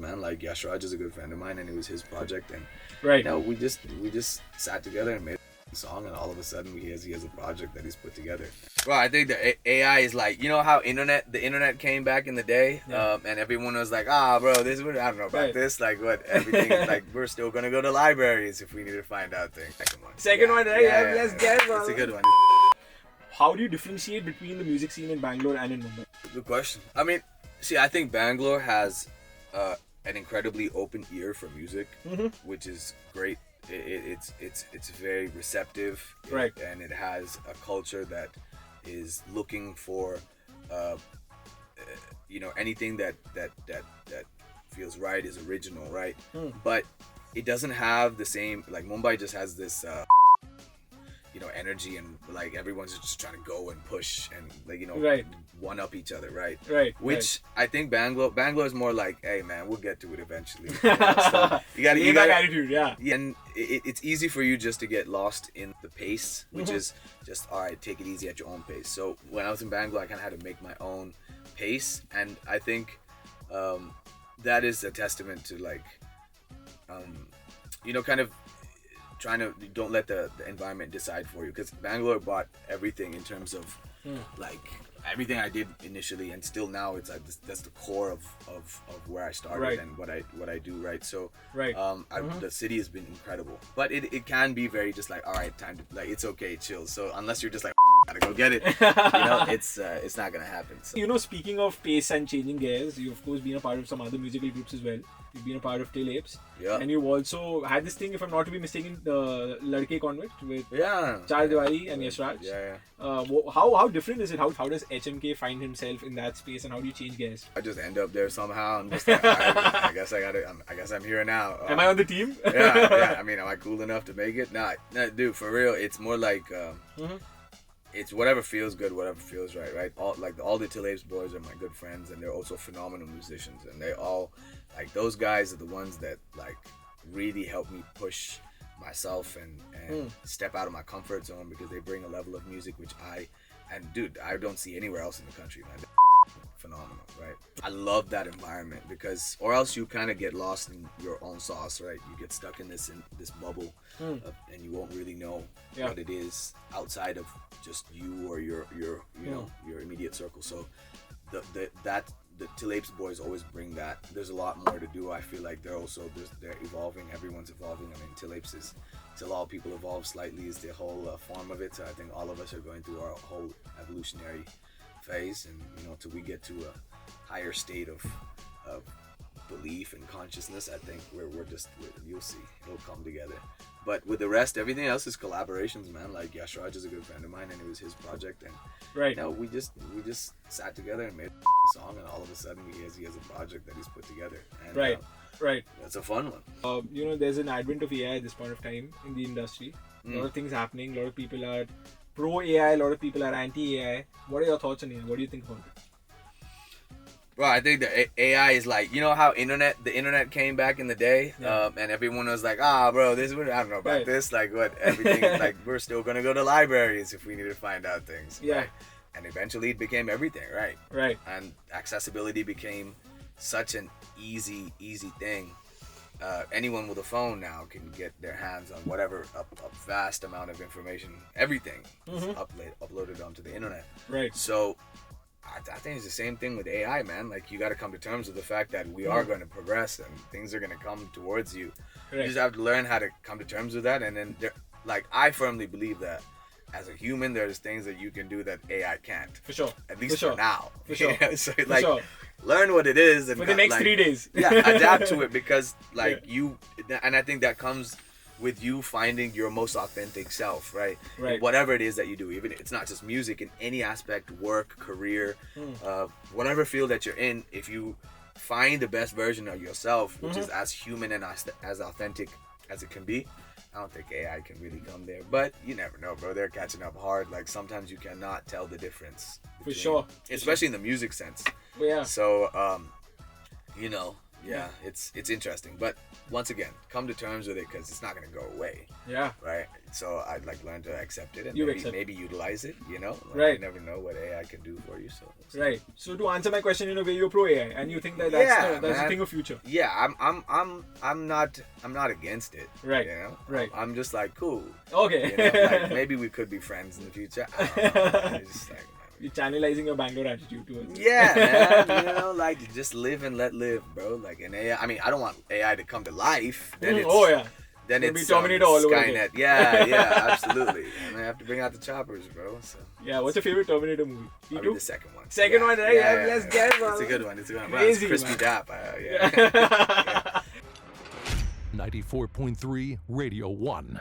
man. Like Yashraj is a good friend of mine, and it was his project. And Right. we just sat together and made a song, and all of a sudden he has a project that he's put together. Well, I think the AI is like, you know how the internet came back in the day, and everyone was like, bro, this I don't know about this, like what everything is like. We're still gonna go to libraries if we need to find out things. Second one, right? Yeah, let's get it. It's a good one. How do you differentiate between the music scene in Bangalore and in Mumbai? Good question. I mean, see, I think Bangalore has an incredibly open ear for music, which is great. It's very receptive, right? And it has a culture that is looking for, anything that feels right is original, right? But it doesn't have the same, like Mumbai just has this energy, and like everyone's just trying to go and push and like one up each other, right? Which I think Bangalore is more like, hey man, we'll get to it eventually. So you gotta attitude, and it's easy for you just to get lost in the pace, which is just, all right, take it easy at your own pace. So when I was in Bangalore, I kind of had to make my own pace, and I think that is a testament to like kind of trying to don't let the environment decide for you, because Bangalore bought everything in terms of like everything I did initially, and still now it's like that's the core of where I started and what I do, right? So the city has been incredible, but it can be very just like, all right, time to, like, it's okay, chill. So unless you're just like, gotta go get it, it's not gonna happen. So. Speaking of pace and changing gears, you've of course been a part of some other musical groups as well. You've been a part of Till Apes, and you've also had this thing, if I'm not to be mistaken, the Ladke Convict with Char Diwali and Yashraj. How different is it? How does HMK find himself in that space, and how do you change gears? I just end up there somehow. I'm just like, I guess I'm here now. Am I on the team? yeah. I mean, am I cool enough to make it? Nah, dude, for real. It's more like it's whatever feels good, whatever feels right? All the Till Apes boys are my good friends, and they're also phenomenal musicians, and they all, like, those guys are the ones that like really help me push myself and step out of my comfort zone, because they bring a level of music which I don't see anywhere else in the country, man. Phenomenal, right? I love that environment, because or else you kind of get lost in your own sauce, right? You get stuck in this bubble and you won't really know what it is outside of just you or your immediate circle. So the Till Apes boys always bring that. There's a lot more to do. I feel like they're evolving. Everyone's evolving. I mean, Till Apes is, till all people evolve slightly is the whole form of it. So I think all of us are going through our whole evolutionary phase, and till we get to a higher state of belief and consciousness, I think you'll see, it'll come together. But with the rest, everything else is collaborations, man. Like Yashraj is a good friend of mine, and it was his project, and we just sat together and made a song, and all of a sudden he has a project that he's put together, and right. That's a fun one. There's an advent of AI at this point of time in the industry. A lot of things happening. A lot of people are pro AI, a lot of people are anti AI. What are your thoughts on AI? What do you think about it? Well, I think the AI is like, you know how the internet came back in the day, and everyone was like, bro, this I don't know about this, like what everything is like, we're still gonna go to libraries if we need to find out things. Right? And eventually it became everything, right? And accessibility became such an easy thing. Anyone with a phone now can get their hands on whatever, a vast amount of information. Everything is uploaded onto the internet. Right. So I think it's the same thing with AI, man. Like, you got to come to terms with the fact that we are going to progress and things are going to come towards you. You just have to learn how to come to terms with that. And then, I firmly believe that as a human, there's things that you can do that AI can't. For sure. At least for now. For sure. So, learn what it is. And for the next 3 days. Adapt to it, because, and I think that comes with you finding your most authentic self, right? Whatever it is that you do, even if it's not just music, in any aspect, work, career, whatever field that you're in, if you find the best version of yourself, which is as human and as authentic as it can be, I don't think AI can really come there. But you never know, bro. They're catching up hard. Like, sometimes you cannot tell the difference. For sure. Especially in the music sense. Yeah. So, Yeah, it's interesting, but once again, come to terms with it because it's not gonna go away. Yeah. Right. So I'd like learn to accept it and maybe utilize it. You know. Like, right. You never know what AI can do for you. So. Right. So to answer my question in a way, you're pro AI, and you think that that's the thing of future. Yeah, I'm not against it. Right. You know. Right. I'm just like cool. Okay. You know, like, maybe we could be friends in the future. I don't know. It's just like. You're channelizing your Bangalore attitude towards it. Yeah, man. You know, like just live and let live, bro. Like an AI. I mean, I don't want AI to come to life. Then it's then it's Terminator all over Skynet. Yeah, absolutely. And I have to bring out the choppers, bro. So. Yeah, what's your favorite Terminator movie? Probably the second one. Second one, right? Yeah, let's get it, It's a good one. It's a good one. Crazy, it's crispy dap. Yeah. 94.3 Radio 1.